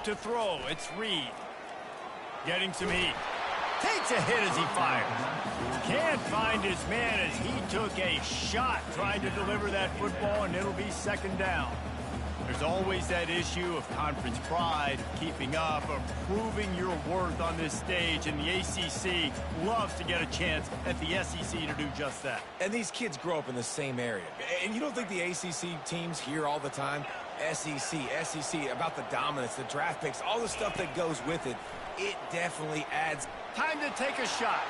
To throw, it's Reed. Getting some heat. Takes a hit as he fires. Can't find his man as he took a shot trying to deliver that football, and it'll be second down. There's always that issue of conference pride, keeping up, of proving your worth on this stage, and the ACC loves to get a chance at the SEC to do just that. And these kids grow up in the same area. And you don't think the ACC teams hear all the time, SEC, about the dominance, the draft picks, all the stuff that goes with it. It definitely adds. Time to take a shot.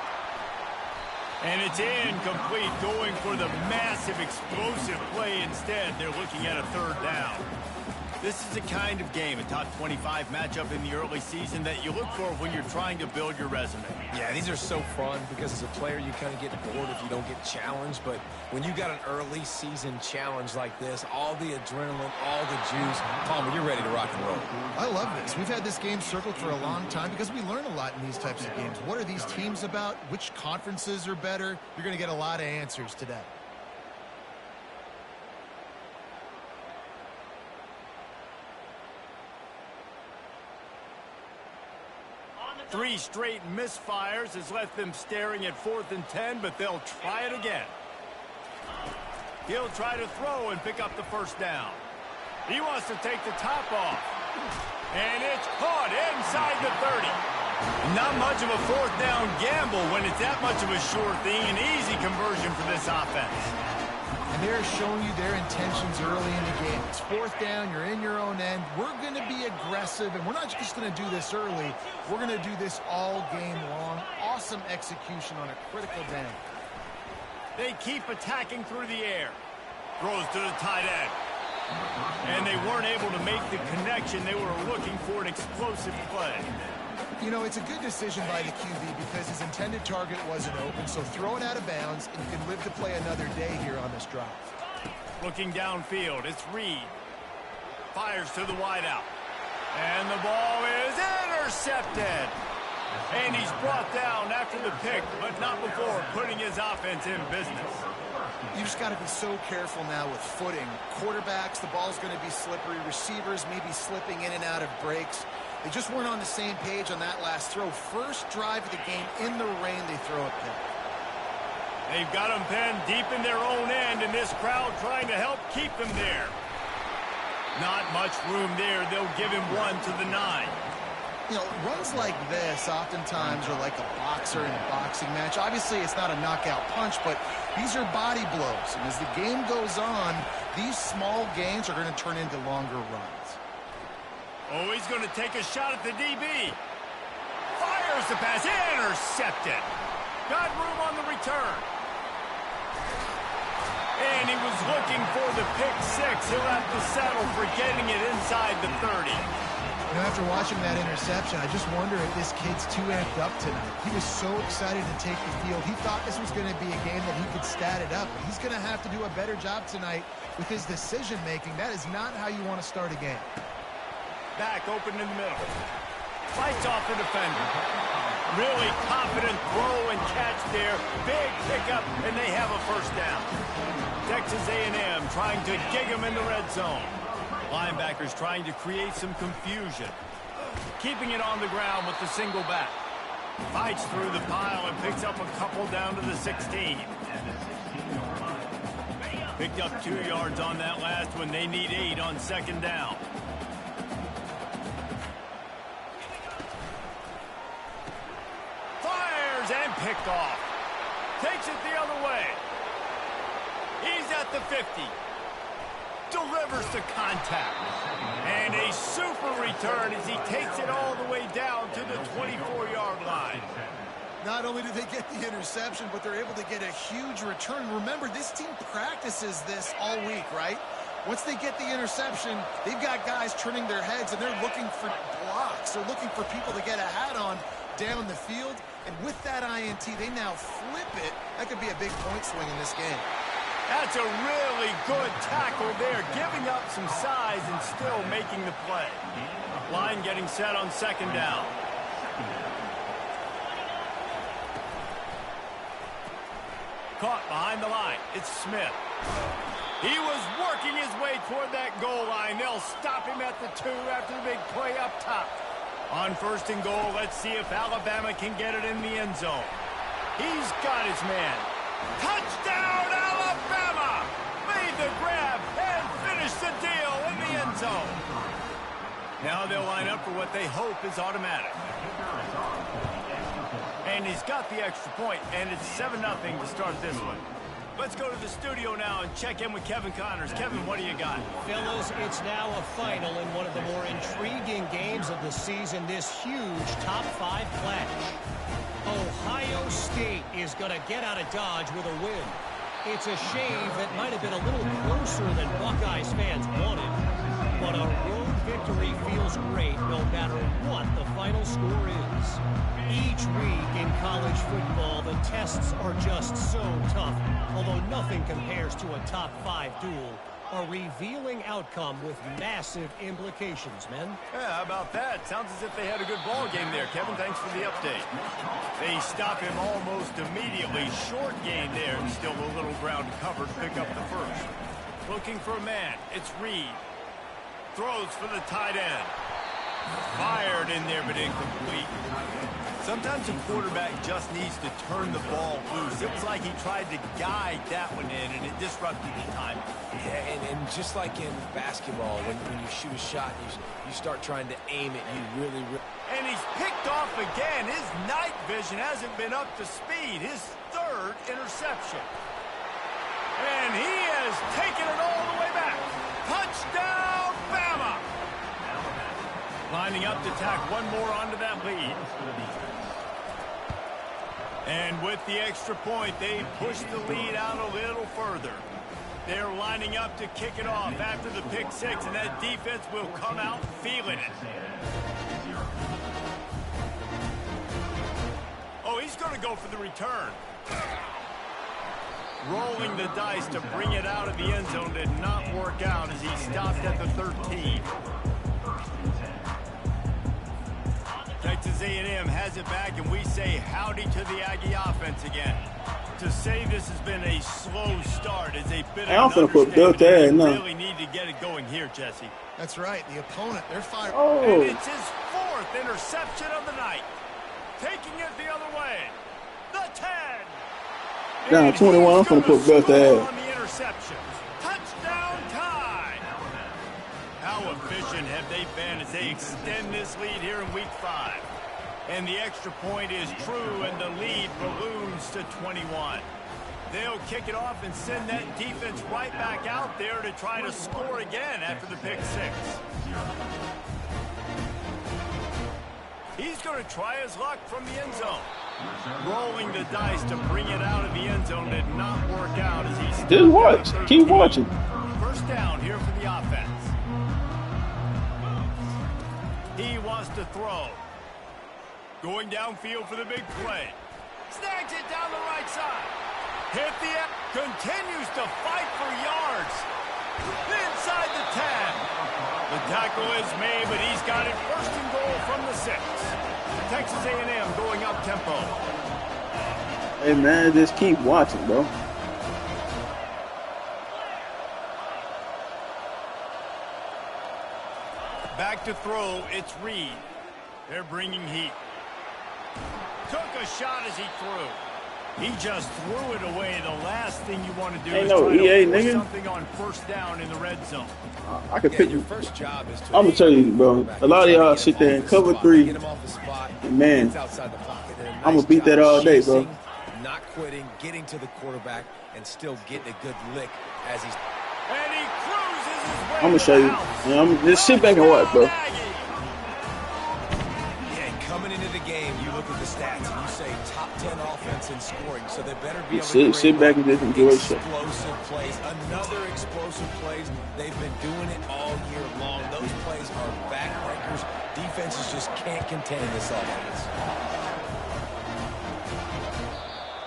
And it's incomplete, going for the massive, explosive play instead. They're looking at a third down. This is the kind of game, a top 25 matchup in the early season, that you look for when you're trying to build your resume. Yeah, these are so fun because as a player, you kind of get bored if you don't get challenged. But when you got an early season challenge like this, all the adrenaline, all the juice, Palmer, you're ready to rock and roll. I love this. We've had this game circled for a long time because we learn a lot in these types of games. What are these teams about? Which conferences are better? You're going to get a lot of answers today. Three straight misfires has left them staring at 4th and 10, but they'll try it again. He'll try to throw and pick up the first down. He wants to take the top off. And it's caught inside the 30. Not much of a 4th down gamble when it's that much of a sure thing. An easy conversion for this offense. And they're showing you their intentions early in the game. It's 4th down, you're in your own end. We're going to be aggressive, and we're not just going to do this early. We're going to do this all game long. Awesome execution on a critical down. They keep attacking through the air. Throws to the tight end. And they weren't able to make the connection. They were looking for an explosive play. You know, it's a good decision by the QB because his intended target wasn't open, so throw it out of bounds, and you can live to play another day here on this drive. Looking downfield, it's Reed. Fires to the wideout. And the ball is intercepted. And he's brought down after the pick, but not before putting his offense in business. You just got to be so careful now with footing. Quarterbacks, the ball's going to be slippery. Receivers may be slipping in and out of breaks. They just weren't on the same page on that last throw. First drive of the game, in the rain, they throw a pick. They've got them penned deep in their own end, and this crowd trying to help keep them there. Not much room there. They'll give him one to the 9. You know, runs like this oftentimes are like a boxer in a boxing match. Obviously, it's not a knockout punch, but these are body blows. And as the game goes on, these small gains are going to turn into longer runs. Oh, he's going to take a shot at the DB. Fires the pass. Intercepted. Got room on the return. And he was looking for the pick 6. He'll have to settle for getting it inside the 30. You know, after watching that interception, I just wonder if this kid's too amped up tonight. He was so excited to take the field. He thought this was going to be a game that he could stat it up. But he's going to have to do a better job tonight with his decision-making. That is not how you want to start a game. Back open in the middle. Fights off the defender. Really confident throw and catch there. Big pickup, and they have a first down. Texas A&M trying to gig him in the red zone. Linebackers trying to create some confusion. Keeping it on the ground with the single back. Fights through the pile and picks up a couple down to the 16. Picked up 2 yards on that last one. They need 8 on second down. Fires and picked off. Takes it the other way. He's at the 50. Delivers the contact. And a super return as he takes it all the way down to the 24-yard line. Not only do they get the interception, but they're able to get a huge return. Remember, this team practices this all week, right? Once they get the interception, they've got guys turning their heads, and they're looking for blocks. They're looking for people to get a hat on down the field. And with that INT, they now flip it. That could be a big point swing in this game. That's a really good tackle there, giving up some size and still making the play. Line getting set on second down. Caught behind the line. It's Smith. He was working his way toward that goal line. They'll stop him at the 2 after the big play up top. On 1st and goal, let's see if Alabama can get it in the end zone. He's got his man. Touchdown, Alabama! Made the grab and finished the deal in the end zone. Now they'll line up for what they hope is automatic. And he's got the extra point, and it's 7-0 to start this one. Let's go to the studio now and check in with Kevin Connors. Kevin, what do you got? Fellas, it's now a final in one of the more intriguing games of the season, this huge top 5 clash. Ohio State is going to get out of Dodge with a win. It's a shave that might have been a little closer than Buckeyes fans wanted, but a road victory feels great no matter what the final score is. Each week in college football, the tests are just so tough, although nothing compares to a top 5 duel. A revealing outcome with massive implications, men. Yeah, how about that? Sounds as if they had a good ball game there. Kevin, thanks for the update. They stop him almost immediately. Short gain there. Still a little ground covered. Pick up the first. Looking for a man. It's Reed. Throws for the tight end. Fired in there, but incomplete. Sometimes a quarterback just needs to turn the ball loose. It was like he tried to guide that one in, and it disrupted the time. Yeah, and just like in basketball, when you shoot a shot, you start trying to aim it, you really... And he's picked off again. His night vision hasn't been up to speed. His 3rd interception. And he has taken it all the way back. Touchdown, Bama! Lining up to tack one more onto that lead. And with the extra point, they push the lead out a little further. They're lining up to kick it off after the pick 6, and that defense will come out feeling it. Oh, he's going to go for the return. Rolling the dice to bring it out of the end zone did not work out as he stopped at the 13. Texas A&M has it back, and we say howdy to the Aggie offense again. To say this has been a slow start is a bit of an understatement. They really need to get it going here, Jesse. That's right. The opponent, they're firing. Oh. And it's his 4th interception of the night. Taking it the other way. The 10. Down 21, I'm going to put Beth ahead. On the interception. Touchdown time. How efficient have they been as they extend this lead here in week 5? And the extra point is true, and the lead balloons to 21. They'll kick it off and send that defense right back out there to try to score again after the pick 6. He's going to try his luck from the end zone. Rolling the dice to bring it out of the end zone did not work out as he... Just watch. Keep watching. First down here for the offense. He wants to throw. Going downfield for the big play. Snags it down the right side. Hit the... Continues to fight for yards. Inside the 10. The tackle is made, but he's got it 1st and goal from the 6. Texas A&M going up tempo. Hey, man, just keep watching, bro. Back to throw, it's Reed. They're bringing heat. Took a shot as he threw. He just threw it away. The last thing you want to do is try to force something on 1st down in the red zone. I can pick your first job is to... I'm going to tell you, bro. A lot of y'all sit there and cover 3. And man, I'm going to beat that all day, bro. Not quitting, getting to the quarterback, and still getting a good lick as he's... And he cruises his way. I'm going to show you. Just sit back and watch, bro. Coming into the game, you look at the stats and you say top 10 offense in scoring, so they better be able to sit back and just enjoy it. Explosive plays, another explosive plays. They've been doing it all year long. Those plays are backbreakers. Defenses just can't contain this offense.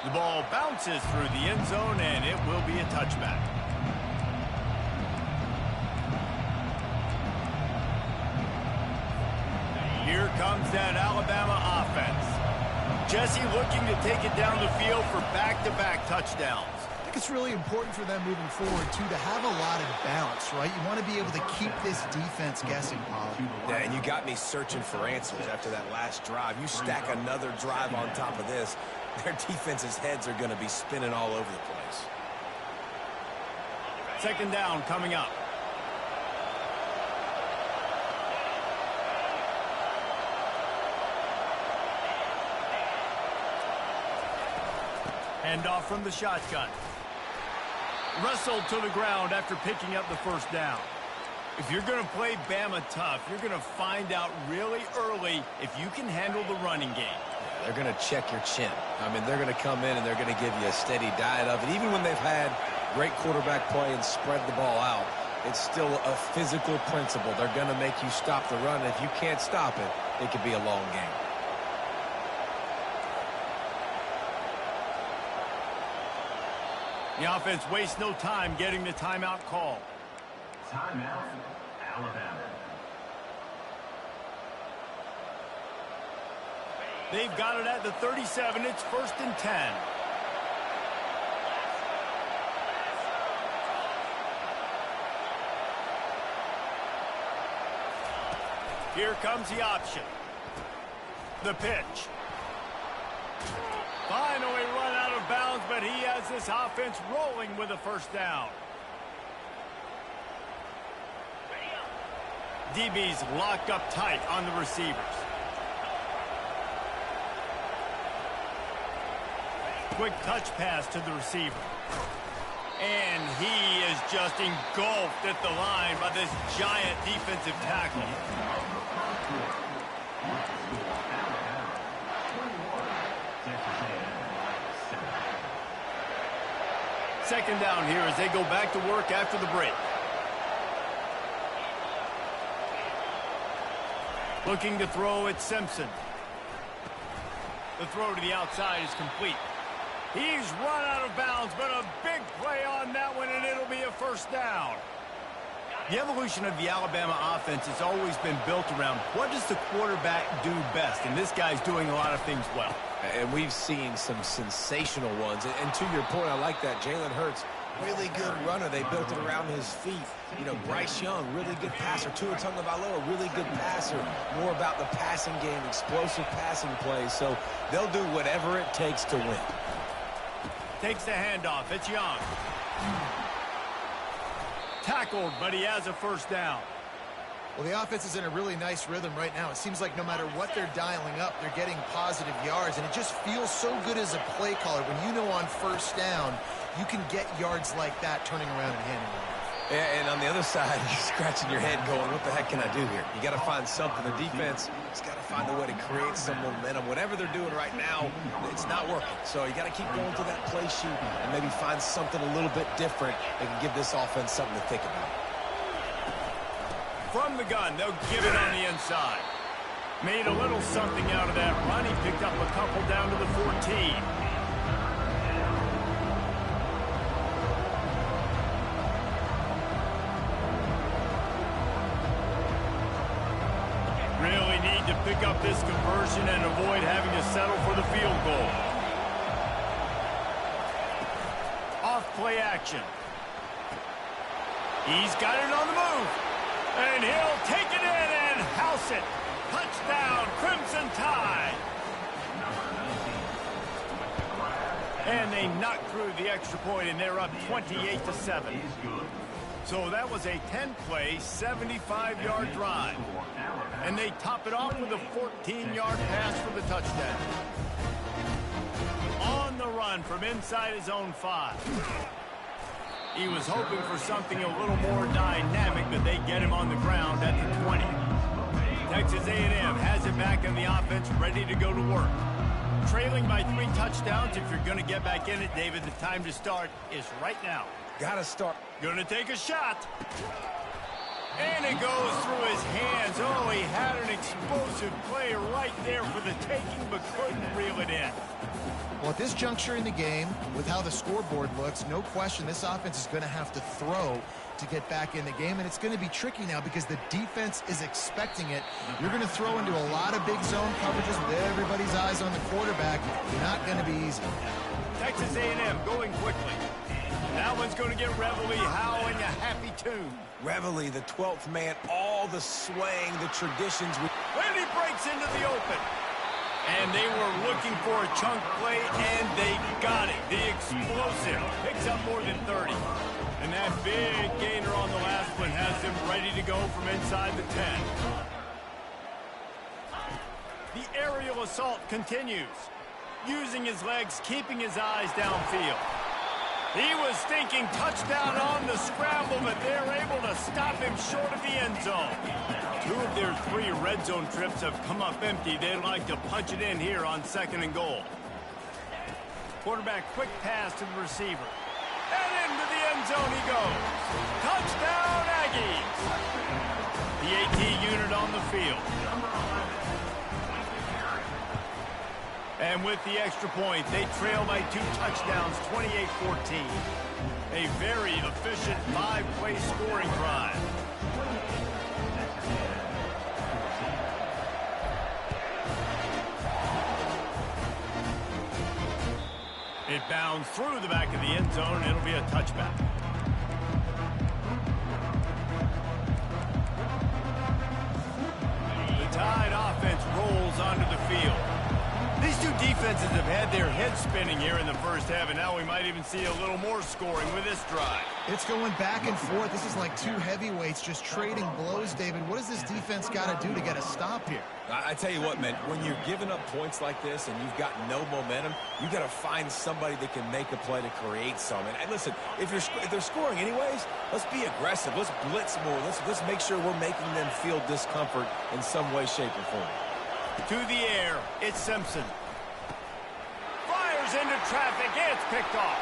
The ball bounces through the end zone, and it will be a touchback. Here comes that Alabama offense. Jesse looking to take it down the field for back-to-back touchdowns. think it's really important for them moving forward, too, to have a lot of balance, right? You want to be able to keep this defense guessing, Paul. Yeah, and you got me searching for answers after that last drive. You stack another drive on top of this, their defense's heads are going to be spinning all over the place. Second down coming up. Hand off from the shotgun. Wrestled to the ground after picking up the first down. If you're going to play Bama tough, you're going to find out really early if you can handle the running game. Yeah, they're going to check your chin. I mean, they're going to come in and they're going to give you a steady diet of it. Even when they've had great quarterback play and spread the ball out, it's still a physical principle. They're going to make you stop the run. And if you can't stop it, it could be a long game. The offense wastes no time getting the timeout call. Timeout, Alabama. They've got it at the 37. It's 1st and 10. Here comes the option. The pitch. Finally run out of bounds, but he has this offense rolling with a first down. DBs lock up tight on the receivers. Quick touch pass to the receiver. And he is just engulfed at the line by this giant defensive tackle. Second down here as they go back to work after the break. Looking to throw at Simpson. The throw to the outside is complete. He's run out of bounds, but a big play on that one, and it'll be a first down. The evolution of the Alabama offense has always been built around what does the quarterback do best, and this guy's doing a lot of things well. And we've seen some sensational ones. And to your point, I like that. Jalen Hurts, really good runner. They built it around his feet. You know, Bryce Young, really good passer. Tua Tagovailoa, really good passer. More about the passing game, explosive passing plays. So they'll do whatever it takes to win. Takes the handoff. It's Young. Tackled, but he has a first down. Well, the offense is in a really nice rhythm right now. It seems like no matter what they're dialing up, they're getting positive yards, and it just feels so good as a play caller when you know on first down you can get yards like that turning around and handing it off. Yeah, and on the other side, you're scratching your head going, what the heck can I do here? You got to find something. The defense has got to find a way to create some momentum. Whatever they're doing right now, it's not working. So you got to keep going to that play sheet and maybe find something a little bit different that can give this offense something to think about. From the gun, they'll give it on the inside. Made a little something out of that run. He picked up a couple down to the 14. Really need to pick up this conversion and avoid having to settle for the field goal. Off play action. He's got it on the move. And he'll take it in and house it. Touchdown, Crimson Tide. And they knock through the extra point, and they're up 28-7. So that was a 10-play, 75-yard drive. And they top it off with a 14-yard pass for the touchdown. On the run from inside his own 5. He was hoping for something a little more dynamic, but they get him on the ground at the 20. Texas A&M has it back in the offense, ready to go to work. Trailing by 3 touchdowns. If you're going to get back in it, David, the time to start is right now. Got to start. Going to take a shot. And it goes through his hands. Oh, he had an explosive play right there for the taking, but couldn't reel it in. Well, at this juncture in the game, with how the scoreboard looks, no question this offense is going to have to throw to get back in the game, and it's going to be tricky now because the defense is expecting it. You're going to throw into a lot of big zone coverages with everybody's eyes on the quarterback. Not going to be easy. Texas A&M going quickly. That one's going to get Reveille howling a happy tune. Reveille, the 12th man, all the swaying, the traditions. When he breaks into the open. And they were looking for a chunk play, and they got it. The explosive picks up more than 30. And that big gainer on the last one has him ready to go from inside the 10. The aerial assault continues. Using his legs, keeping his eyes downfield. He was thinking touchdown on the scramble, but they're able to stop him short of the end zone. 2 of their 3 red zone trips have come up empty. They'd like to punch it in here on 2nd and goal. Quarterback quick pass to the receiver. And into the end zone he goes. Touchdown Aggies. The AT unit on the field. And with the extra point, they trail by 2 touchdowns, 28-14. A very efficient 5-play scoring drive. It bounds through the back of the end zone, and it'll be a touchback. The Tide offense rolls onto the field. These 2 defenses have had their heads spinning here in the first half, and now we might even see a little more scoring with this drive. It's going back and forth. This is like 2 heavyweights just trading blows, David. What does this defense got to do to get a stop here? I tell you what, man, when you're giving up points like this and you've got no momentum, you got to find somebody that can make a play to create some. And listen, if they're scoring anyways, let's be aggressive. Let's blitz more. Let's make sure we're making them feel discomfort in some way, shape, or form. To the air, it's Simpson. Fires into traffic, it's picked off.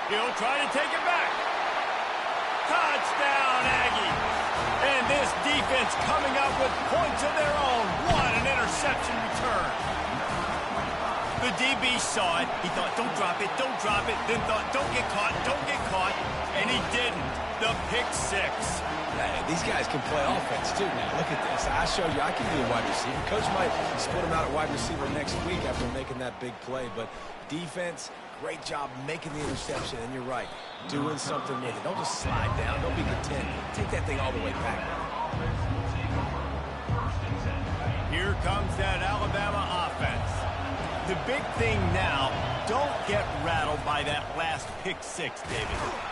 He'll try to take it back. Touchdown, Aggie. And this defense coming up with points of their own. What an interception return. The DB saw it. He thought, don't drop it, don't drop it. Then thought, don't get caught, don't get caught. And he didn't. The pick 6. These guys can play offense, too, man. Look at this. I showed you I can be a wide receiver. Coach might split him out at wide receiver next week after making that big play. But defense, great job making the interception. And you're right, doing something with it. Don't just slide down. Don't be content. Take that thing all the way back. Here comes that Alabama offense. The big thing now, don't get rattled by that last pick 6, David.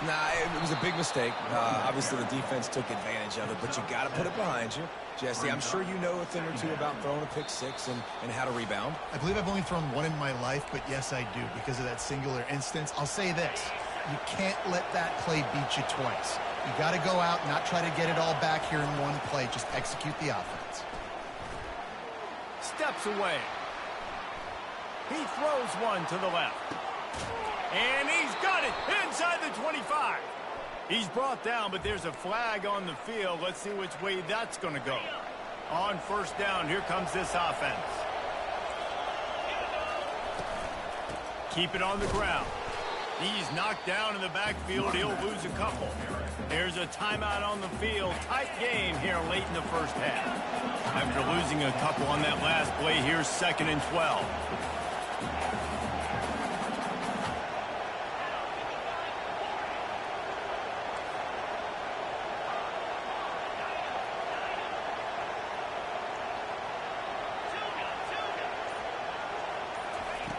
Nah, it was a big mistake. Obviously, the defense took advantage of it, but you got to put it behind you. Jesse, I'm sure you know a thing or two about throwing a pick 6 and how to rebound. I believe I've only thrown 1 in my life, but yes, I do because of that singular instance. I'll say this. You can't let that play beat you twice. You got to go out, not try to get it all back here in one play. Just execute the offense. Steps away. He throws one to the left. And he's got it inside the 25. He's brought down, but there's a flag on the field. Let's see which way that's going to go. On 1st down, here comes this offense. Keep it on the ground. He's knocked down in the backfield. He'll lose a couple. There's a timeout on the field. Tight game here late in the first half. After losing a couple on that last play, here's 2nd and 12.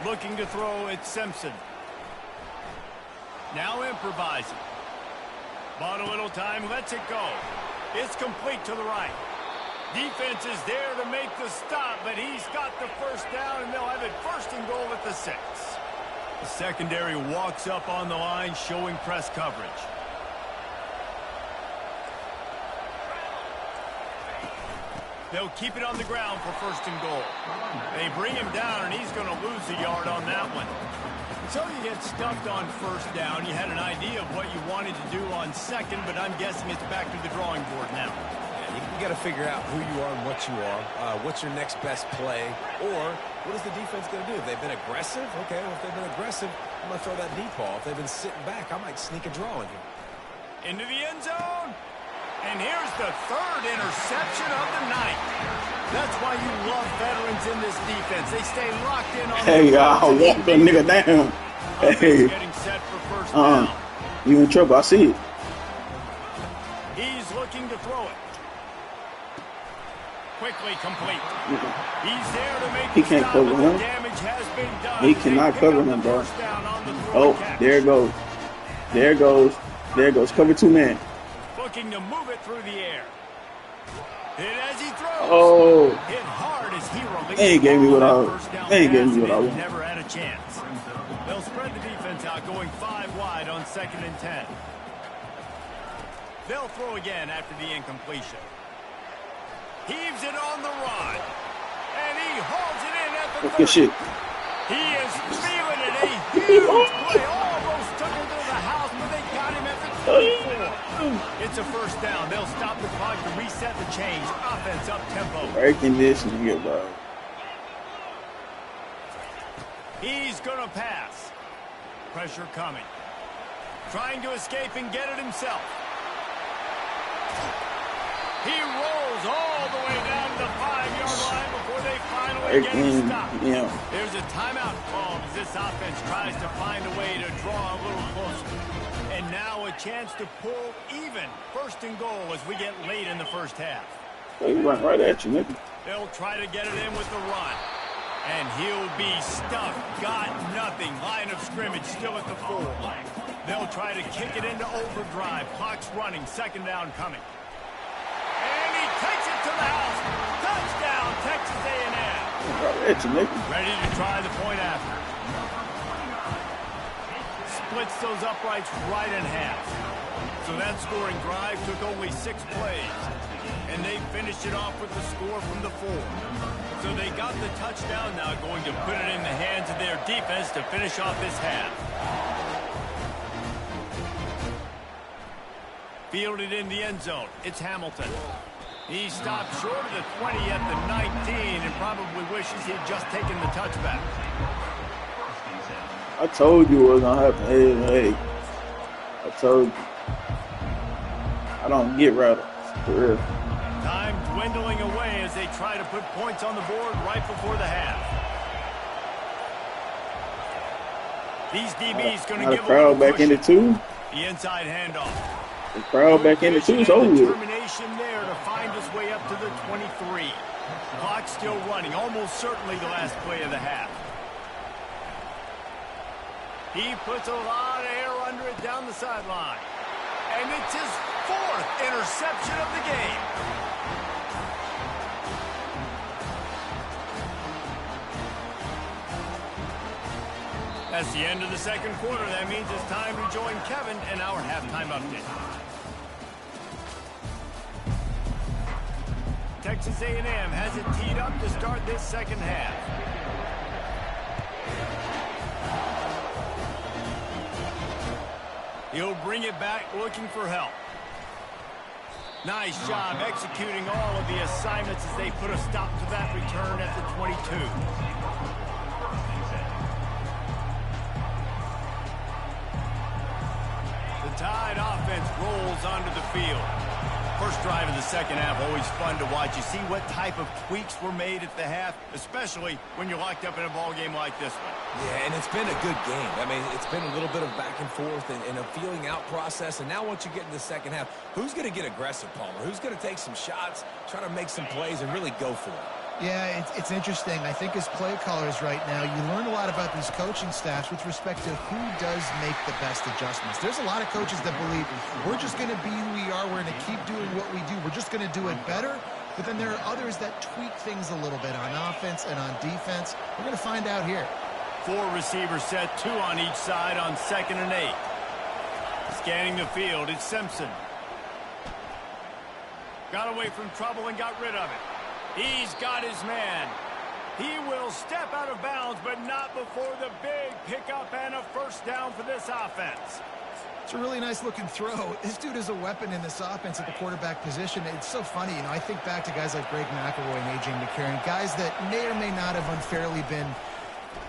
Looking to throw at Simpson. Now improvising. Bought a little time, lets it go. It's complete to the right. Defense is there to make the stop, but he's got the 1st down, and they'll have it 1st and goal at the 6. The secondary walks up on the line, showing press coverage. They'll keep it on the ground for 1st and goal. They bring him down, and he's going to lose a yard on that one. So you get stuffed on 1st down. You had an idea of what you wanted to do on 2nd, but I'm guessing it's back to the drawing board now. Yeah, you got to figure out who you are and what you are. What's your next best play? Or what is the defense going to do? If they've been aggressive, okay, well, if they've been aggressive, I'm going to throw that deep ball. If they've been sitting back, I might sneak a draw in here. Into the end zone. And here's the 3rd interception of the night. That's why you love veterans in this defense. They stay locked in on Hey, I'll walk the nigga down. Hey. Getting set for 1st down. You in trouble. I see it. He's looking to throw it. Quickly complete. He's there to make He the can't stop, cover but him. the damage has been done. He cannot They pick cover up him, the bro. first down on the throw and Oh, catch. there it goes. There it goes. There it goes. Cover 2 man. Looking to move it through the air. Hit as he throws. Oh. Hit hard as he released. They ain't gave me what I want. First down They ain't gave pass, me what I and want. Never had a chance. They'll spread the defense out, going 5 wide on 2nd and 10. They'll throw again after the incompletion. Heaves it on the run. And he hauls it in at the 30. Good shit. He is feeling it. A huge play. Almost took him to the house, but they got him at the 24. It's a first down. They'll stop the clock to reset the change. Offense up tempo. Breaking this nigga, bro. He's going to pass. Pressure coming. Trying to escape and get it himself. He rolls all the way down to the 5-yard line before they finally get him stopped. Yeah. There's a timeout called as this offense tries to find a way to draw a little closer. And now a chance to pull even 1st and goal as we get late in the first half. He run right at you, nigga. They'll try to get it in with the run. And he'll be stuffed. Got nothing. Line of scrimmage still at the 4. They'll try to kick it into overdrive. Clock's running. 2nd down coming. And he takes it to the house. Touchdown, Texas A&M. Right at you, nigga. Ready to try the point after. Splits those uprights right in half. So that scoring drive took only 6 plays. And they finished it off with the score from the 4. So they got the touchdown now, going to put it in the hands of their defense to finish off this half. Fielded in the end zone. It's Hamilton. He stopped short of the 20 at the 19 and probably wishes he'd just taken the touchback. I told you what was going to happen. Hey. I told you. I don't get rattled. For real. Time dwindling away as they try to put points on the board right before the half. These DBs going to give a crowd back in the 2. The inside handoff. The crowd back in the 2 is over with. Determination there to find his way up to the 23. Clock still running, almost certainly the last play of the half. He puts a lot of air under it down the sideline. And it's his 4th interception of the game. That's the end of the 2nd quarter. That means it's time to join Kevin in our halftime update. Texas A&M has it teed up to start this 2nd half. He'll bring it back looking for help. Nice job executing all of the assignments as they put a stop to that return at the 22. The Tide offense rolls onto the field. First drive of the 2nd half, always fun to watch. You see what type of tweaks were made at the half, especially when you're locked up in a ball game like this one. Yeah, and it's been a good game. I mean, it's been a little bit of back and forth and a feeling out process. And now once you get in the 2nd half, who's going to get aggressive, Palmer? Who's going to take some shots, try to make some plays, and really go for it? Yeah, it's interesting. I think as play callers right now, you learn a lot about these coaching staffs with respect to who does make the best adjustments. There's a lot of coaches that believe we're just going to be who we are. We're going to keep doing what we do. We're just going to do it better. But then there are others that tweak things a little bit on offense and on defense. We're going to find out here. 4 receivers set, 2 on each side on 2nd and 8. Scanning the field, it's Simpson. Got away from trouble and got rid of it. He's got his man. He will step out of bounds, but not before the big pickup and a first down for this offense. It's a really nice looking throw. This dude is a weapon in this offense at the quarterback position. It's so funny, you know, I think back to guys like Greg McElroy and A.J. McCarron, guys that may or may not have unfairly been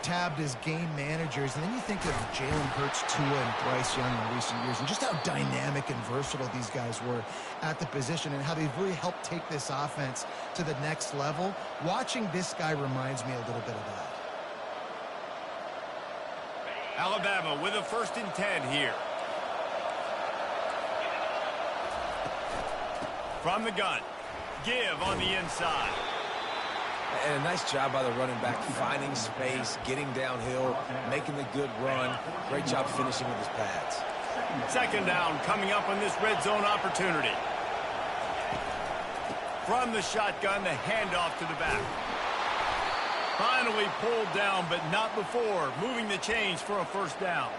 tabbed as game managers. And then you think of Jalen Hurts, Tua, and Bryce Young in recent years, and just how dynamic and versatile these guys were at the position and how they've really helped take this offense to the next level. Watching this guy reminds me a little bit of that. Alabama with a 1st and 10 here. From the gun. Give on the inside. And a nice job by the running back, finding space, getting downhill, making the good run. Great job finishing with his pads. Second down coming up on this red zone opportunity. From the shotgun, the handoff to the back. Finally pulled down, but not before. Moving the chains for a first down.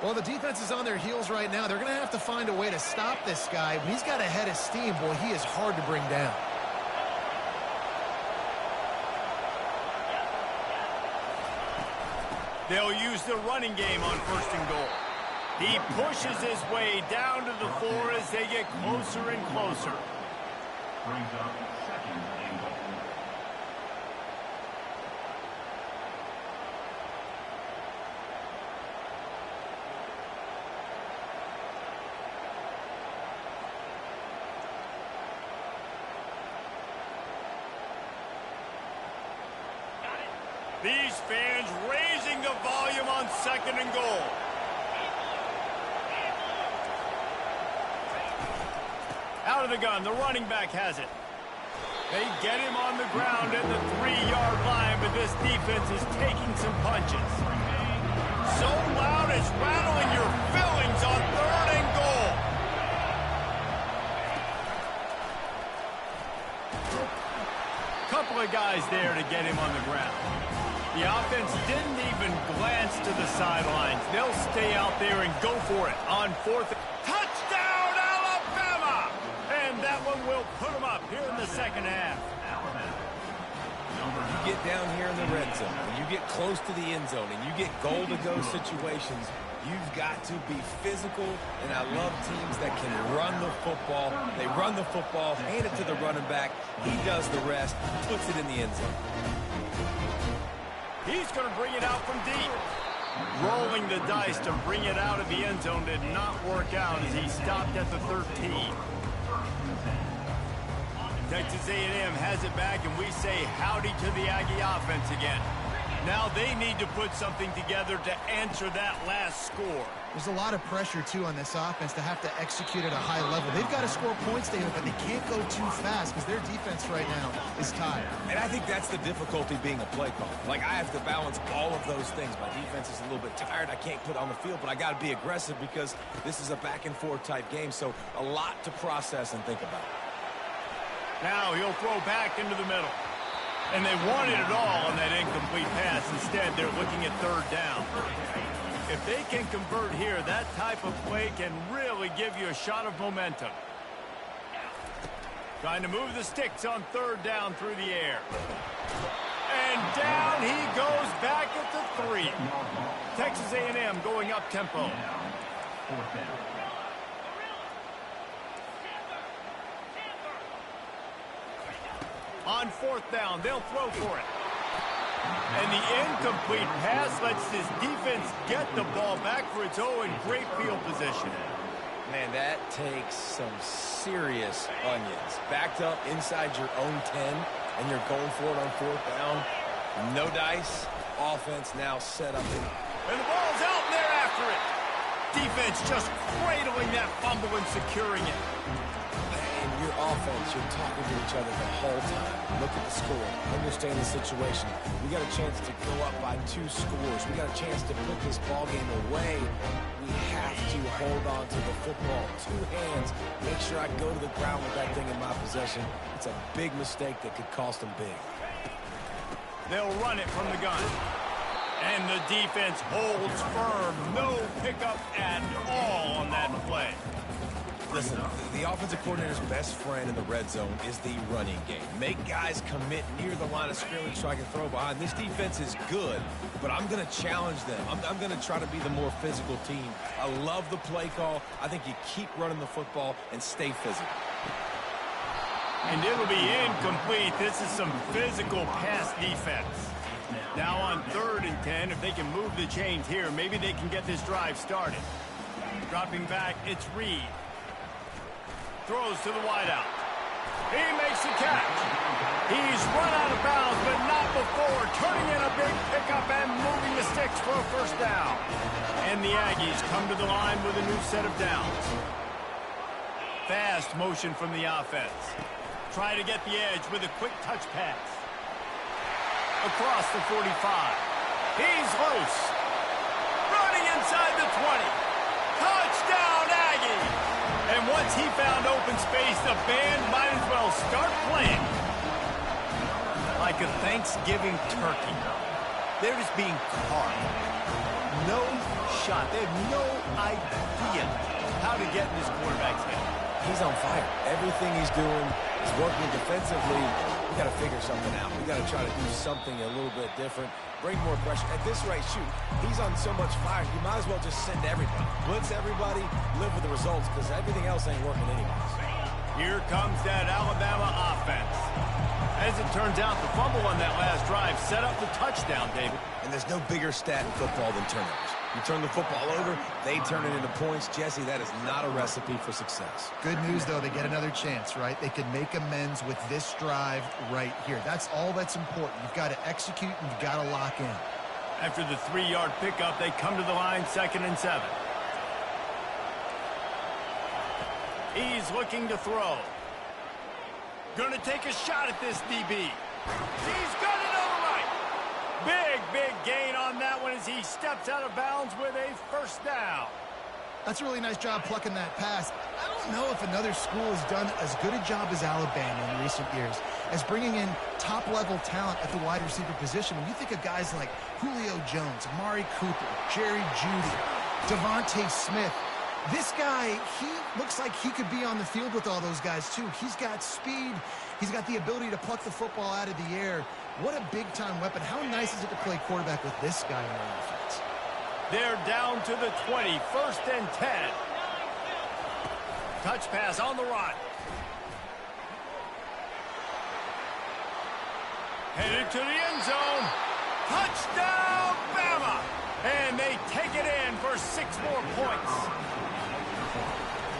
Well, the defense is on their heels right now. They're going to have to find a way to stop this guy. When he's got a head of steam, boy, he is hard to bring down. They'll use the running game on first and goal. He pushes his way down to the floor as they get closer and closer. Brings up second and goal. These fans raising the volume on second and goal. Out of the gun, the running back has it. They get him on the ground at the 3-yard line, but this defense is taking some punches. So loud it's rattling your fillings on third and goal. Couple of guys there to get him on the ground. The offense didn't even glance to the sidelines. They'll stay out there and go for it on fourth. Touchdown, Alabama! And that one will put them up here in the second half. You get down here in the red zone, when you get close to the end zone, and you get goal-to-go situations, you've got to be physical, and I love teams that can run the football. They run the football, hand it to the running back. He does the rest, puts it in the end zone. He's going to bring it out from deep. Rolling the dice to bring it out of the end zone did not work out as he stopped at the 13. Texas A&M has it back, and we say howdy to the Aggie offense again. Now they need to put something together to answer that last score. There's a lot of pressure, too, on this offense to have to execute at a high level. They've got to score points, David, but they can't go too fast because their defense right now is tired. And I think that's the difficulty being a play caller. Like, I have to balance all of those things. My defense is a little bit tired. I can't put on the field, but I got to be aggressive because this is a back-and-forth type game, so a lot to process and think about. Now he'll throw back into the middle. And they wanted it all on that incomplete pass. Instead, they're looking at third down. If they can convert here, that type of play can really give you a shot of momentum. Trying to move the sticks on third down through the air. And down he goes back at the 3. Texas A&M going up tempo. Fourth down. On fourth down, they'll throw for it. And the incomplete pass lets this defense get the ball back for its own great field position. Man, that takes some serious onions. Backed up inside your own 10, and you're going for it on fourth down. No dice. Offense now set up. And the ball's out, and they're after it. Defense just cradling that fumble and securing it. Your offense, you're talking to each other the whole time. Look at the score. Understand the situation. We got a chance to go up by 2 scores. We got a chance to put this ball game away. We have to hold on to the football. 2 hands. Make sure I go to the ground with that thing in my possession. It's a big mistake that could cost them big. They'll run it from the gun. And the defense holds firm. No pickup at all on that play. Listen, the offensive coordinator's best friend in the red zone is the running game. Make guys commit near the line of scrimmage so I can throw behind. This defense is good, but I'm going to challenge them. I'm going to try to be the more physical team. I love the play call. I think you keep running the football and stay physical. And it'll be incomplete. This is some physical pass defense. Now on 3rd and 10, if they can move the chains here, maybe they can get this drive started. Dropping back, it's Reed. Throws to the wideout. He makes the catch. He's run out of bounds, but not before turning in a big pickup and moving the sticks for a first down. And the Aggies come to the line with a new set of downs. Fast motion from the offense. Trying to get the edge with a quick touch pass. Across the 45. He's loose. Running inside the 20. Touchdown, Aggie! And once he found open space, the band might as well start playing. Like a Thanksgiving turkey. They're just being carved. No shot. They have no idea how to get in this quarterback's head. He's on fire. Everything he's doing is working defensively. We got to figure something out. We got to try to do something a little bit different. Bring more pressure. At this rate, shoot, he's on so much fire, you might as well just send everybody. Blitz everybody, live with the results, because everything else ain't working anyways. Here comes that Alabama offense. As it turns out, the fumble on that last drive set up the touchdown, David. And there's no bigger stat in football than turnovers. You turn the football over, they turn it into points. Jesse, that is not a recipe for success. Good news, though, they get another chance, right? They can make amends with this drive right here. That's all that's important. You've got to execute and you've got to lock in. After the 3-yard pickup, they come to the line 2nd and 7. He's looking to throw. Gonna take a shot at this DB. He's got it on the right. Big gain on that one as he steps out of bounds with a first down. That's a really nice job plucking that pass. I don't know if another school has done as good a job as Alabama in recent years as bringing in top-level talent at the wide receiver position. When you think of guys like Julio Jones, Amari Cooper, Jerry Jeudy, Devontae Smith, this guy, he looks like he could be on the field with all those guys, too. He's got speed. He's got the ability to pluck the football out of the air. What a big-time weapon. How nice is it to play quarterback with this guy in the offense? They're down to the 20, 1st and 10. Touch pass on the run. Headed to the end zone. Touchdown, Bama! And they take it in for 6 more points.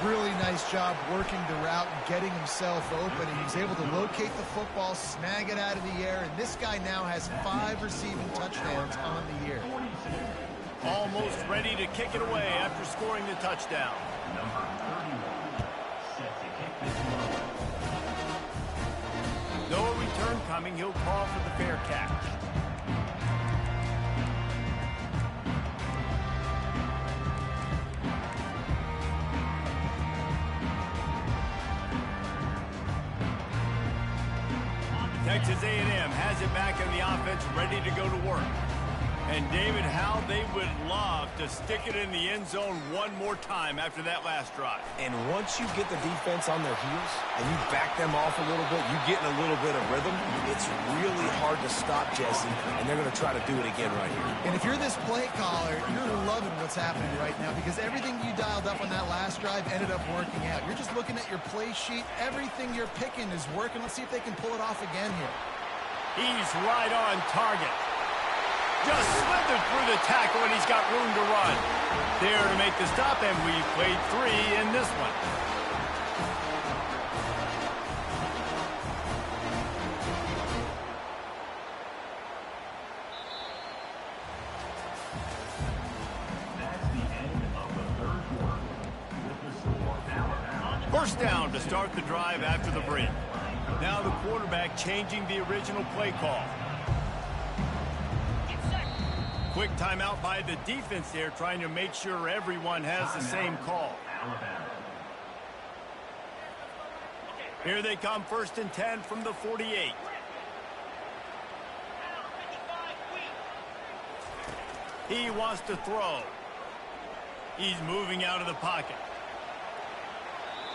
Really nice job working the route and getting himself open. And he's able to locate the football, snag it out of the air, and this guy now has 5 receiving touchdowns on the year. Almost ready to kick it away after scoring the touchdown. Number 31, set to kick this one. No return coming. He'll call for the fair catch. Texas A&M has it back in the offense, ready to go to work. And, David, how they would love to stick it in the end zone one more time after that last drive. And once you get the defense on their heels and you back them off a little bit, you get in a little bit of rhythm, it's really hard to stop, Jesse, and they're going to try to do it again right here. And if you're this play caller, you're loving what's happening right now because everything you dialed up on that last drive ended up working out. You're just looking at your play sheet. Everything you're picking is working. Let's see if they can pull it off again here. He's right on target. Just slithered through the tackle, and he's got room to run. There to make the stop, and we've played 3 in this one. That's the end of the 3rd quarter. With the score, Alabama. First down to start the drive after the break. Now the quarterback changing the original play call. Quick timeout by the defense there, trying to make sure everyone has the same call. Alabama. Here they come, 1st and 10 from the 48. He wants to throw. He's moving out of the pocket.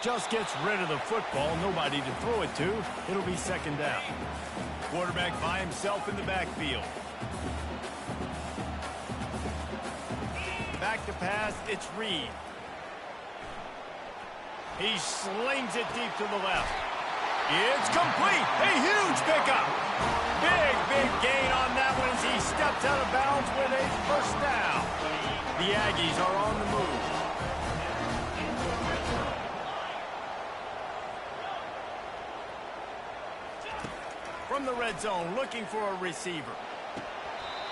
Just gets rid of the football, nobody to throw it to. It'll be 2nd down. Quarterback by himself in the backfield. Back to pass, it's Reed. He slings it deep to the left. It's complete. A huge pickup. Big gain on that one as he steps out of bounds with a first down. The Aggies are on the move. From the red zone, looking for a receiver.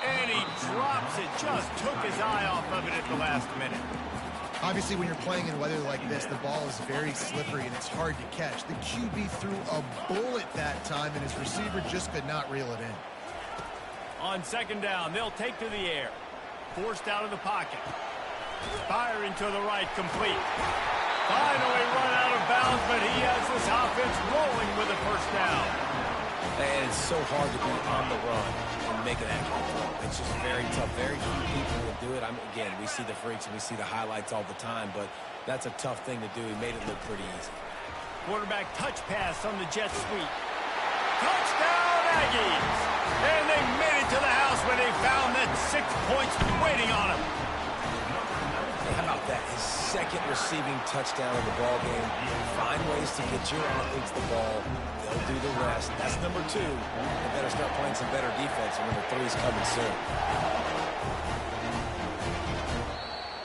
And he drops it, just took his eye off of it at the last minute. Obviously, when you're playing in weather like this, the ball is very slippery and it's hard to catch. The QB threw a bullet that time, and his receiver just could not reel it in. On second down, they'll take to the air. Forced out of the pocket. Firing to the right, complete. Finally run out of bounds, but he has this offense rolling with a first down. And it's so hard to be on the run and make an accurate throw. It's just very tough. Very few people will do it. Again, we see the freaks and we see the highlights all the time, but that's a tough thing to do. He made it look pretty easy. Quarterback touch pass on the jet sweep. Touchdown, Aggies! And they made it to the house when they found that 6 points waiting on them. Hey, how about that? His second receiving touchdown of the ball game. Find ways to get your athletes the ball. They'll do the rest. That's number 2. They better start playing some better defense, and number 3 is coming soon.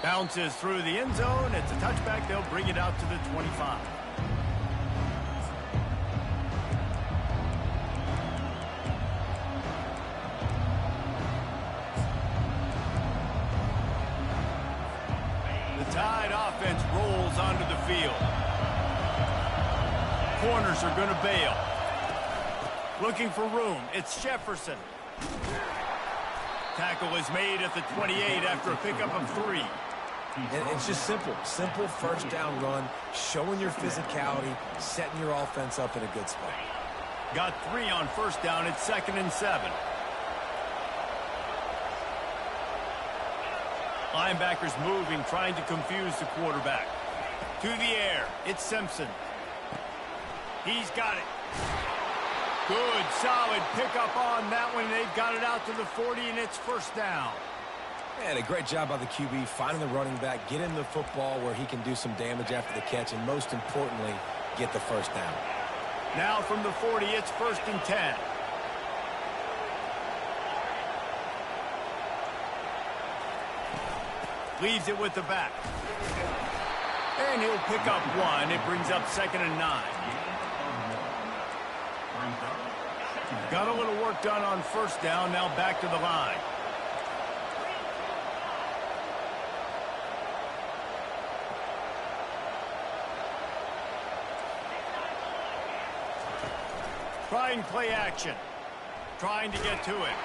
Bounces through the end zone. It's a touchback. They'll bring it out to the 25. The Tide offense rolls onto the field. Corners are going to bail. Looking for room. It's Jefferson. Tackle is made at the 28 after a pickup of 3. And it's just simple. Simple first down run, showing your physicality, setting your offense up in a good spot. Got 3 on first down. It's 2nd and 7. Linebackers moving, trying to confuse the quarterback. To the air. It's Simpson. He's got it. Good, solid pickup on that one. They've got it out to the 40, and it's first down. And a great job by the QB, finding the running back, get him the football where he can do some damage after the catch, and most importantly, get the first down. Now from the 40, it's 1st and 10. Leaves it with the back. And he'll pick up 1. It brings up 2nd and 9. Got a little work done on first down. Now back to the line. Trying play action. Trying to get to it.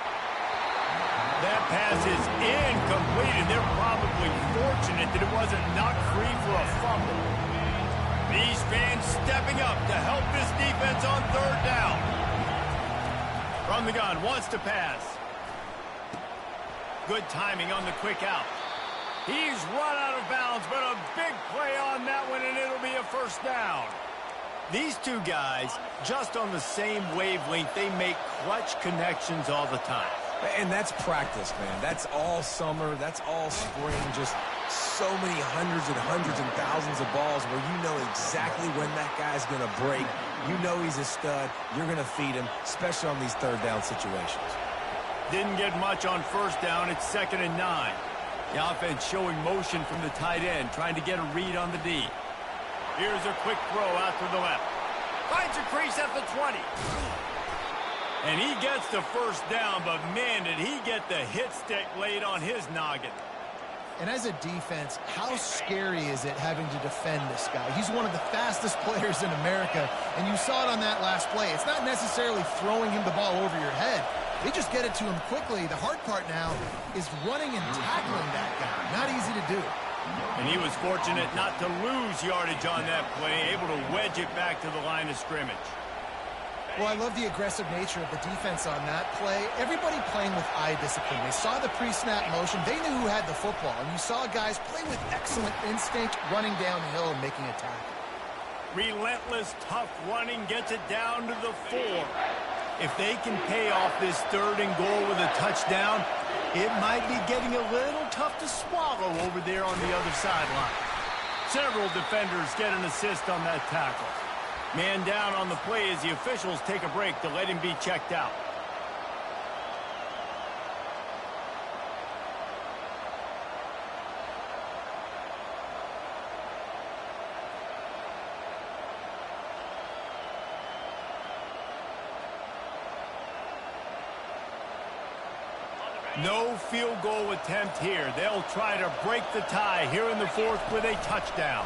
That pass is incomplete, and they're probably fortunate that it wasn't knocked free for a fumble. These fans stepping up to help this defense on 3rd down. From the gun, wants to pass. Good timing on the quick out. He's run out of bounds, but a big play on that one, and it'll be a first down. These two guys, just on the same wavelength, they make clutch connections all the time. And that's practice, man. That's all summer. That's all spring. Just so many hundreds and thousands of balls where you know exactly when that guy's going to break. You know he's a stud. You're going to feed him, especially on these 3rd down situations. Didn't get much on first down. It's 2nd and 9. The offense showing motion from the tight end, trying to get a read on the D. Here's a quick throw out to the left. Finds a crease at the 20. And he gets the first down, but man, did he get the hit stick laid on his noggin. And as a defense, how scary is it having to defend this guy? He's one of the fastest players in America, and you saw it on that last play. It's not necessarily throwing him the ball over your head. They just get it to him quickly. The hard part now is running and tackling that guy. Not easy to do. And he was fortunate not to lose yardage on that play, able to wedge it back to the line of scrimmage. Well, I love the aggressive nature of the defense on that play. Everybody playing with eye discipline. They saw the pre-snap motion. They knew who had the football. And you saw guys play with excellent instinct, running downhill and making a tackle. Relentless, tough running gets it down to the 4. If they can pay off this 3rd and goal with a touchdown, it might be getting a little tough to swallow over there on the other sideline. Several defenders get an assist on that tackle. Man down on the play as the officials take a break to let him be checked out. No field goal attempt here. They'll try to break the tie here in the fourth with a touchdown.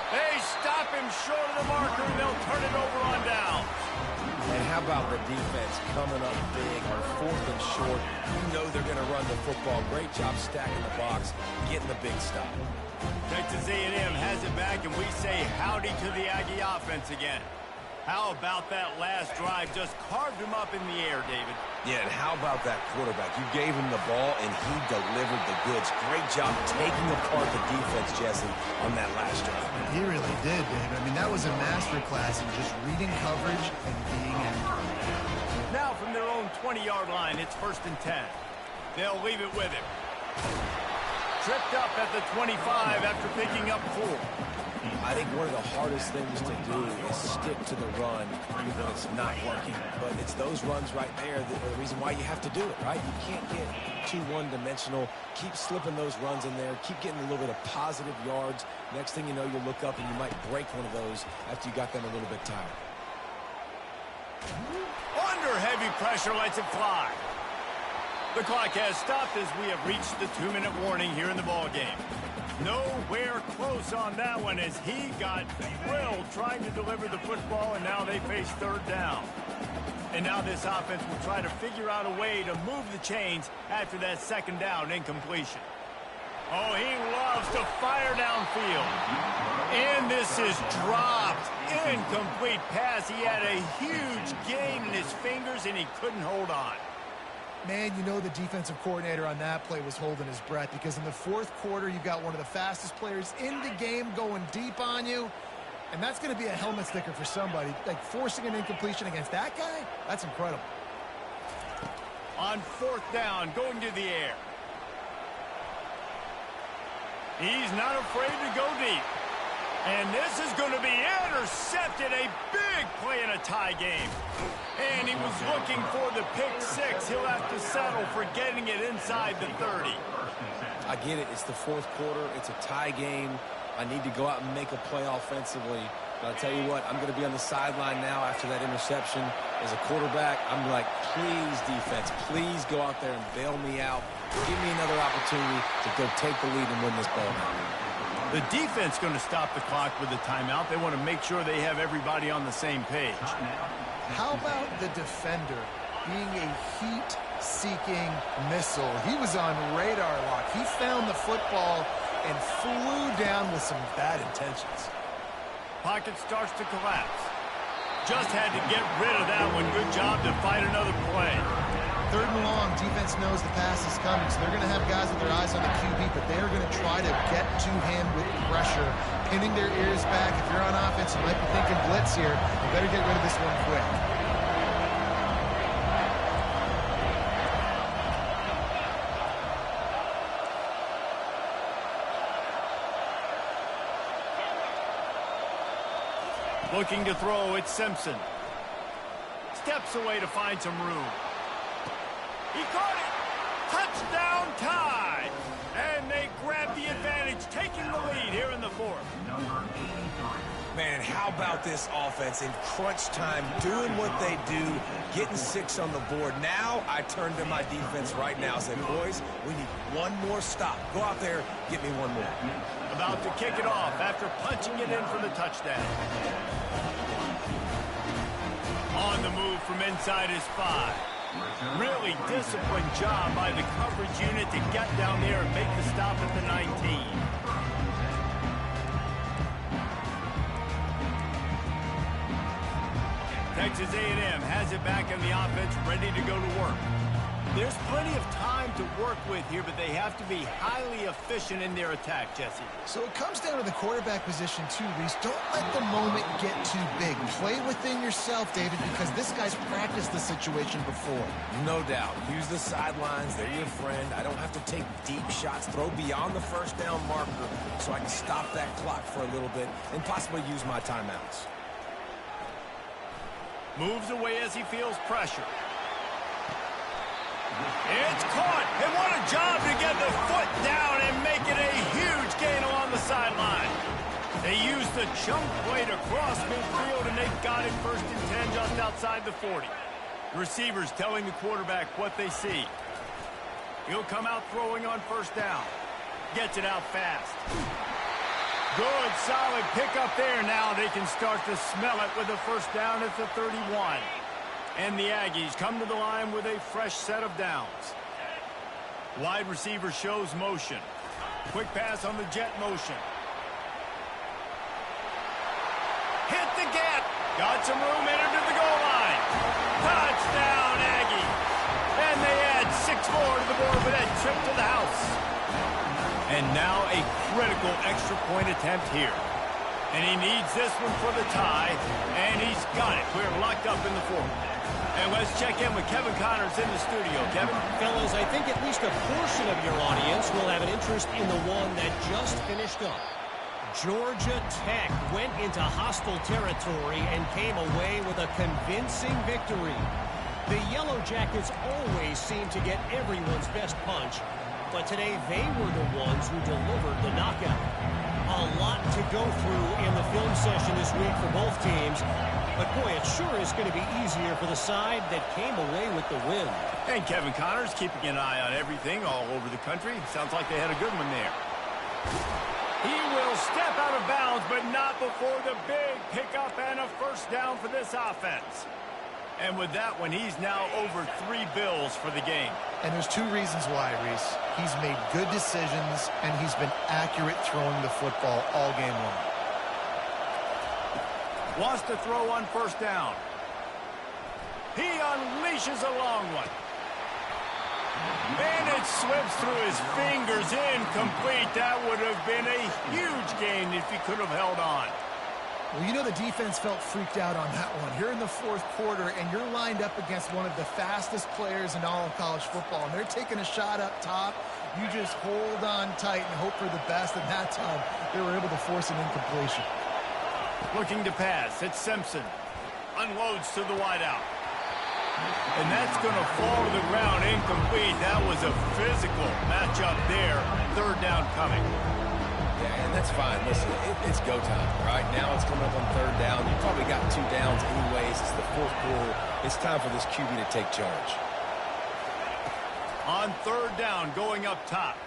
They stop him short of the marker, and they'll turn it over on down. And how about the defense coming up big on fourth and short? You know they're going to run the football. Great job stacking the box, getting the big stop. Texas A&M has it back, and we say howdy to the Aggie offense again. How about that last drive? Just carved him up in the air, David. Yeah, and how about that quarterback? You gave him the ball, and he delivered the goods. Great job taking apart the defense, Jesse, on that last drive. He really did, David. I mean, that was a masterclass in just reading coverage and being accurate. Now from their own 20-yard line, it's 1st and 10. They'll leave it with him. Tripped up at the 25 after picking up 4. I think one of the hardest things to do is stick to the run when it's not working. But it's those runs right there that are the reason why you have to do it, right? You can't get too one-dimensional. Keep slipping those runs in there. Keep getting a little bit of positive yards. Next thing you know, you'll look up and you might break one of those after you got them a little bit tired. Under heavy pressure, lets it fly. The clock has stopped as we have reached the 2-minute warning here in the ballgame. Nowhere close on that one as he got drilled trying to deliver the football, and now they face 3rd down. And now this offense will try to figure out a way to move the chains after that 2nd down incompletion. Oh, he loves to fire downfield. And this is dropped. Incomplete pass. He had a huge gain in his fingers, and he couldn't hold on. Man, you know the defensive coordinator on that play was holding his breath because in the 4th quarter, you've got one of the fastest players in the game going deep on you, and that's going to be a helmet sticker for somebody. Like, forcing an incompletion against that guy, that's incredible. On 4th down, going to the air. He's not afraid to go deep. And this is going to be intercepted. A big play in a tie game. And he was looking for the pick 6. He'll have to settle for getting it inside the 30. I get it. It's the 4th quarter. It's a tie game. I need to go out and make a play offensively. But I'll tell you what, I'm going to be on the sideline now after that interception. As a quarterback, I'm like, please, defense, please go out there and bail me out. Give me another opportunity to go take the lead and win this ball game. The defense going to stop the clock with a timeout. They want to make sure they have everybody on the same page. How about the defender being a heat-seeking missile? He was on radar lock. He found the football and flew down with some bad intentions. Pocket starts to collapse. Just had to get rid of that one. Good job to fight another play. 3rd and long, defense knows the pass is coming, so they're going to have guys with their eyes on the QB, but they're going to try to get to him with pressure, pinning their ears back. If you're on offense, you might be thinking blitz here. You better get rid of this one quick. Looking to throw, it's Simpson. Steps away to find some room. He caught it! Touchdown tie! And they grab the advantage, taking the lead here in the 4th. Man, how about this offense in crunch time, doing what they do, getting 6 on the board. Now I turn to my defense right now and say, boys, we need one more stop. Go out there, get me one more. About to kick it off after punching it in for the touchdown. On the move from inside his 5. Really disciplined job by the coverage unit to get down there and make the stop at the 19. Texas A&M has it back on the offense, ready to go to work. There's plenty of time to work with here, but they have to be highly efficient in their attack, Jesse. So it comes down to the quarterback position too, Reese. Don't let the moment get too big. Play within yourself, David, because this guy's practiced the situation before. No doubt. Use the sidelines. They're your friend. I don't have to take deep shots. Throw beyond the 1st down marker so I can stop that clock for a little bit and possibly use my timeouts. Moves away as he feels pressure. It's caught, and what a job to get the foot down and make it a huge gain along the sideline. They used the chunk play to cross midfield, and they've got it 1st and 10 just outside the 40. The receivers telling the quarterback what they see. He'll come out throwing on first down. Gets it out fast. Good, solid pickup there. Now they can start to smell it with a first down at the 31. And the Aggies come to the line with a fresh set of downs. Wide receiver shows motion. Quick pass on the jet motion. Hit the gap. Got some room, entered to the goal line. Touchdown, Aggies. And they add 6 more to the board with that trip to the house. And now a critical extra point attempt here. And he needs this one for the tie, and he's got it. We're locked up in the fourth. And let's check in with Kevin Connors in the studio. Kevin? Fellas, I think at least a portion of your audience will have an interest in the one that just finished up. Georgia Tech went into hostile territory and came away with a convincing victory. The Yellow Jackets always seem to get everyone's best punch, but today they were the ones who delivered the knockout. A lot to go through in the film session this week for both teams, but boy, it sure is going to be easier for the side that came away with the win. And Kevin Connors keeping an eye on everything all over the country. Sounds like they had a good one there. He will step out of bounds, but not before the big pickup and a first down for this offense. And with that one, he's now over 3 bills for the game. And there's 2 reasons why, Reese. He's made good decisions, and he's been accurate throwing the football all game long. Wants to throw on first down. He unleashes a long one. And it slips through his fingers, incomplete. That would have been a huge gain if he could have held on. Well, you know the defense felt freaked out on that one. You're in the fourth quarter, and you're lined up against one of the fastest players in all of college football, and they're taking a shot up top. You just hold on tight and hope for the best, and that time they were able to force an incompletion. Looking to pass. It's Simpson. Unloads to the wideout. And that's going to fall to the ground incomplete. That was a physical matchup there. Third down coming. Yeah, and that's fine. Listen, it's go time, right? Now it's coming up on third down. You probably got 2 downs anyways. It's the fourth quarter. It's time for this QB to take charge. On third down, going up top.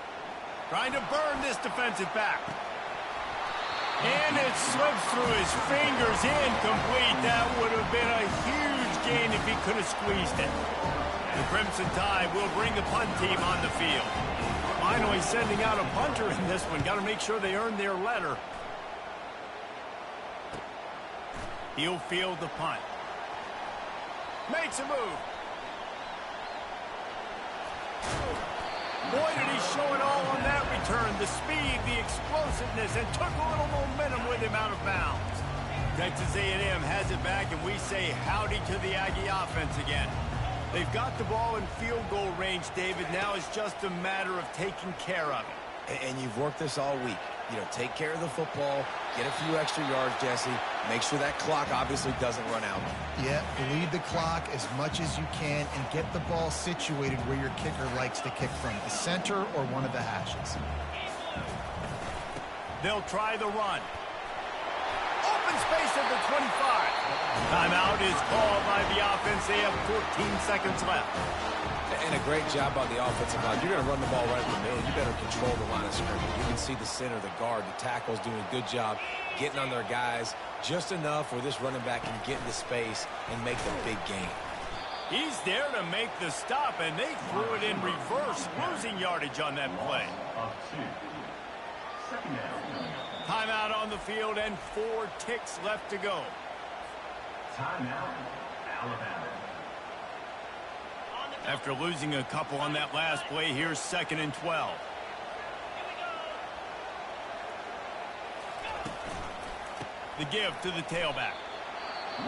Trying to burn this defensive back. And it slips through his fingers, incomplete. That would have been a huge gain if he could have squeezed it. The Crimson Tide will bring the punt team on the field. Finally sending out a punter in this one. Got to make sure they earn their letter. He'll field the punt. Makes a move. Boy, did he show it all on that return. The speed, the explosiveness, and took a little momentum with him out of bounds. Texas A&M has it back, and we say howdy to the Aggie offense again. They've got the ball in field goal range, David. Now it's just a matter of taking care of it. And you've worked this all week. You know, take care of the football, get a few extra yards, Jesse. Make sure that clock obviously doesn't run out. Yeah, bleed the clock as much as you can and get the ball situated where your kicker likes to kick from, the center or one of the hashes. They'll try the run. Open space at the 25. Timeout is called by the offense. They have 14 seconds left. And a great job on the offensive line. You're going to run the ball right in the middle. You better control the line of scrimmage. You can see the center, the guard, the tackles doing a good job getting on their guys just enough where this running back can get into space and make the big gain. He's there to make the stop, and they threw it in reverse, losing yardage on that play. Timeout on the field and 4 ticks left to go. Timeout, Alabama. After losing a couple on that last play, here's 2nd and 12. The give to the tailback.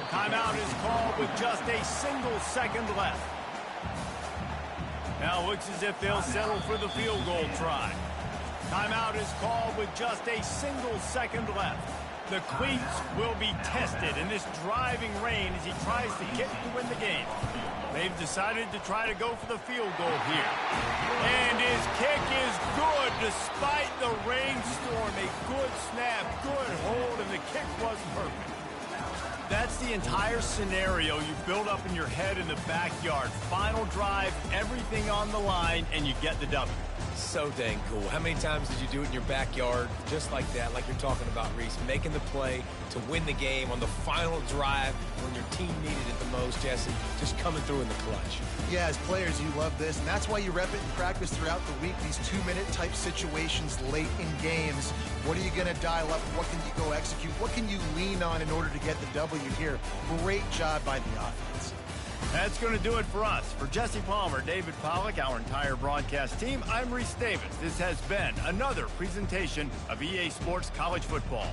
Timeout is called with just a single second left. Now looks as if they'll settle for the field goal try. Timeout is called with just a single second left. The cleats will be tested in this driving rain as he tries to get to win the game. They've decided to try to go for the field goal here. And his kick is good despite the rainstorm. A good snap, good hold, and the kick was perfect. That's the entire scenario you build up in your head in the backyard. Final drive, everything on the line, and you get the W. So dang cool. How many times did you do it in your backyard just like that, like you're talking about, Reese, making the play to win the game on the final drive when your team needed it the most, Jesse, just coming through in the clutch. Yeah, as players, you love this, and that's why you rep it in practice throughout the week, these 2-minute type situations late in games. What are you going to dial up? What can you go execute? What can you lean on in order to get the W here? Great job by the offense. That's going to do it for us. For Jesse Palmer, David Pollack, our entire broadcast team, I'm Reese Davis. This has been another presentation of EA Sports College Football.